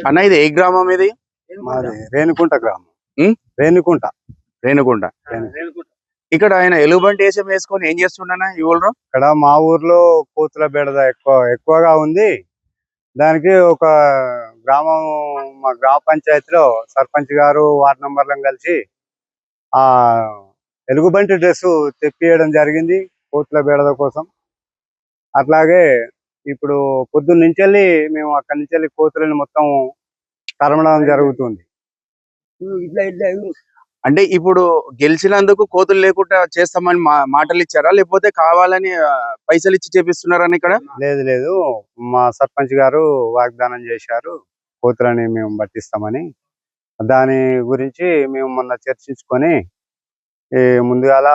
అన్న ఇది ఏ గ్రామం ఇది? మాది రేణుకుంట గ్రామం. ఉమ్? రేణుకుంట. రేణుకుంట. ఇక్కడ ఆయన ఎలుగుబంటి వేషం వేసుకొని ఏం చేస్తుండనా ఈ ఊళ్ళో? ఇక్కడ మా ఊర్లో కోతుల బెడద ఎక్కువగా ఉంది. దానికి ఒక గ్రామం, మా గ్రామ పంచాయతీలో సర్పంచ్ గారు వార్డు మెంబర్లను కలిసి ఆ ఎలుగుబంటి డ్రెస్ తెప్పియడం జరిగింది కోతుల బెడద కోసం. అట్లాగే ఇప్పుడు పొద్దున్న నుంచి మేము అక్కడి నుంచి కోతులను మొత్తం తరమడం జరుగుతుంది. అంటే ఇప్పుడు గెలిచినందుకు కోతులు లేకుండా చేస్తామని మాటలు ఇచ్చారా, లేకపోతే కావాలని పైసలు ఇచ్చి చేపిస్తున్నారని ఇక్కడ? లేదు, మా సర్పంచ్ గారు వాగ్దానం చేశారు కోతులని మేము పట్టిస్తామని. దాని గురించి మేము మొన్న చర్చించుకొని ముందుగాల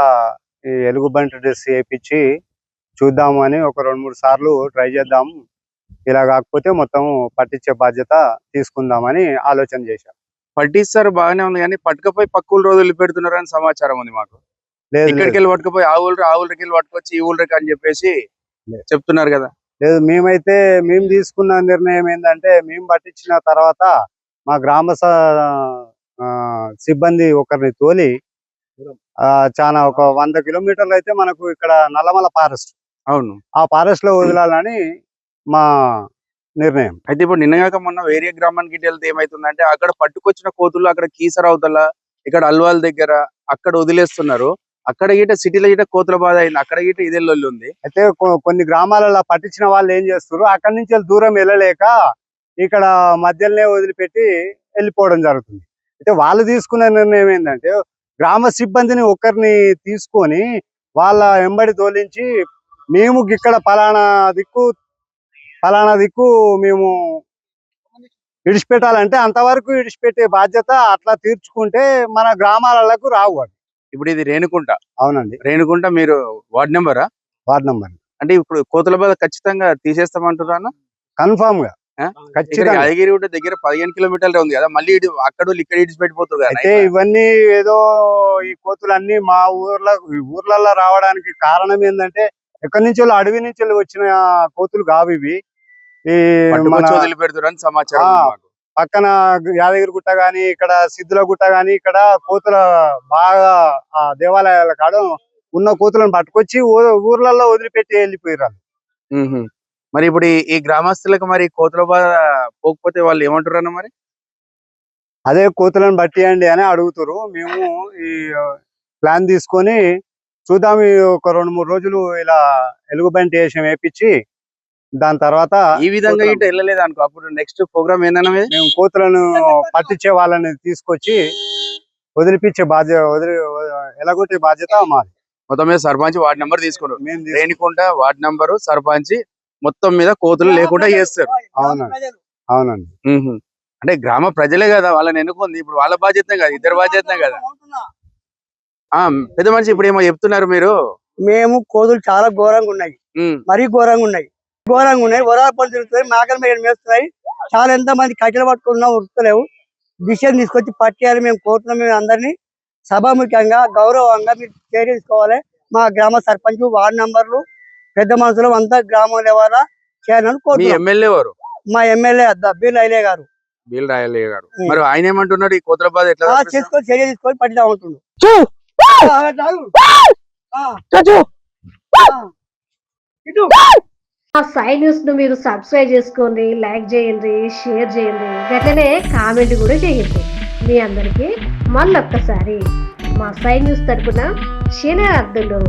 ఈ ఎలుగుబంటి డ్రెస్ వేయించి చూద్దాము అని ఒక 2-3 సార్లు ట్రై చేద్దాం, ఇలా కాకపోతే మొత్తం పట్టించే బాధ్యత తీసుకుందామని ఆలోచన చేశాం. పట్టిస్తారు బాగానే ఉంది, కానీ పట్టుకపోయి పక్క ఊళ్ళు రోజులు పెడుతున్నారు అని సమాచారం ఉంది మాకు. ఇక్కడికి వెళ్ళి పట్టుకపోయి ఆ ఊళ్ళకి వెళ్ళి పట్టుకొచ్చి ఈ ఊళ్ళకి అని చెప్పేసి చెప్తున్నారు కదా. లేదు, మేము తీసుకున్న నిర్ణయం ఏంటంటే, మేము పట్టించిన తర్వాత మా గ్రామ సిబ్బంది ఒకరిని తోలి చాలా ఒక 100 కిలోమీటర్లు అయితే మనకు ఇక్కడ నల్లమల ఫారెస్ట్, అవును, ఆ ఫారెస్ట్ లో వదలాలని మా నిర్ణయం. అయితే ఇప్పుడు నిన్నగాక మొన్న వేరే గ్రామానికి వెళ్తే ఏమైతుందంటే, అక్కడ పట్టుకొచ్చిన కోతులు అక్కడ కీసరవతల, ఇక్కడ అల్వాల్ దగ్గర అక్కడ వదిలేస్తున్నారు. అక్కడ గిట సిటీలో గిట కోతుల బాధ అయింది, అక్కడ గిట ఇదే లొల్లి ఉంది. అయితే కొన్ని గ్రామాలలో పట్టించిన వాళ్ళు ఏం చేస్తారు, అక్కడి నుంచి దూరం వెళ్ళలేక ఇక్కడ మధ్యలోనే వదిలిపెట్టి వెళ్ళిపోవడం జరుగుతుంది. అయితే వాళ్ళు తీసుకున్న నిర్ణయం ఏంటంటే, గ్రామ సిబ్బందిని ఒకరిని తీసుకొని వాళ్ళ వెంబడి తోలించి మేము ఇక్కడ ఫలానా దిక్కు మేము విడిచిపెట్టాలంటే అంతవరకు విడిచిపెట్టే బాధ్యత అట్లా తీర్చుకుంటే మన గ్రామాలకు రావు. ఇప్పుడు ఇది రేణుకుంట. అవునండి, రేణుకుంట. మీరు వార్డ్ నెంబరా? Ward number. అంటే ఇప్పుడు కోతుల బాధ ఖచ్చితంగా తీసేస్తామంటున్నా? కన్ఫామ్ గా ఖచ్చితంగా. యాదగిరి దగ్గర 15 కిలోమీటర్లు ఉంది కదా, మళ్ళీ అక్కడ ఇక్కడ ఇడిచిపెట్టిపోతుంది. అయితే ఇవన్నీ ఏదో ఈ కోతులన్నీ మా ఊర్లలో రావడానికి కారణం ఏంటంటే, ఎక్కడి నుంచి అడవి నుంచి వచ్చిన కోతులు కావు ఇవి. ఈ వదిలిపెడుతున్నారు సమాచారం. పక్కన యాదగిరి గుట్ట గాని, ఇక్కడ సిద్ధుల గుట్ట గాని, ఇక్కడ కోతుల బాగా ఆ దేవాలయాల కాడ ఉన్న కోతులను పట్టుకొచ్చి ఊర్లలో వదిలిపెట్టి వెళ్ళిపోయారు. మరి ఇప్పుడు ఈ గ్రామస్తులకు మరి కోతుల బాధ పోకపోతే వాళ్ళు ఏమంటారు అన్న? మరి అదే కోతులను బట్టియండి అని అడుగుతారు. మేము ఈ ప్లాన్ తీసుకొని చూద్దాం, ఒక 2-3 రోజులు ఇలా ఎలుగుబంటి వేషం వేపించి దాని తర్వాత ఈ విధంగా ఇటు వెళ్ళలేదు అనుకో, అప్పుడు నెక్స్ట్ ప్రోగ్రామ్ ఏందన్నా మేము కోతులను పట్టించే వాళ్ళని తీసుకొచ్చి వదిలిపించే బాధ్యత, ఎలాగొట్టే బాధ్యత మాది. మొత్తం మీద సర్పంచ్ వార్డు నెంబర్ తీసుకున్నారు, రేణుకుంట వార్డు నెంబరు సర్పంచ్ మొత్తం మీద కోతులు లేకుండా చేస్తారు. అవునండి. అంటే గ్రామ ప్రజలే కదా వాళ్ళని ఎన్నుకుంది, ఇప్పుడు వాళ్ళ బాధ్యత కదా, ఇద్దరు బాధ్యత కదా. పెద్ద మనిషి ఇప్పుడు ఏమో చెప్తున్నారు మీరు? మేము కోతులు చాలా ఘోరంగా ఉన్నాయి, మరీ ఘోరంగా ఉన్నాయి. వరాల పని తిరుగుతాయి, మేకల మీద మేస్తున్నాయి. చాలా ఎంతమంది కట్టెలు పట్టుకున్నా ఉరుకుతలేవు. డిసిషన్ తీసుకొచ్చి పట్టేయాలి మేము కోరుతున్నాం. మేము అందరినీ సభాముఖ్యంగా గౌరవంగా మీరు చర్య తీసుకోవాలి. మా గ్రామ సర్పంచ్, వార్డు నంబర్లు, పెద్ద మనుషులు అంతా గ్రామం లెవెల్ చేయాలని కోరుతున్నాం. ఎమ్మెల్యే వారు? మా ఎమ్మెల్యే బీల్ రైలే గారు. మరి ఆయన ఏమంటున్నారు, ఈ కోతుల బాధ ఎట్లా తీసుకొని చర్య తీసుకొని పట్టిదా ఉంటుండు. సాయి న్యూస్ ను మీరు సబ్స్క్రైబ్ చేసుకోండి, లైక్ చేయండి, షేర్ చేయండి, గట్లనే కామెంట్ కూడా చేయండి. మీ అందరికి మళ్ళొక్కసారి మా సాయి న్యూస్ తరపున శనార్థులు.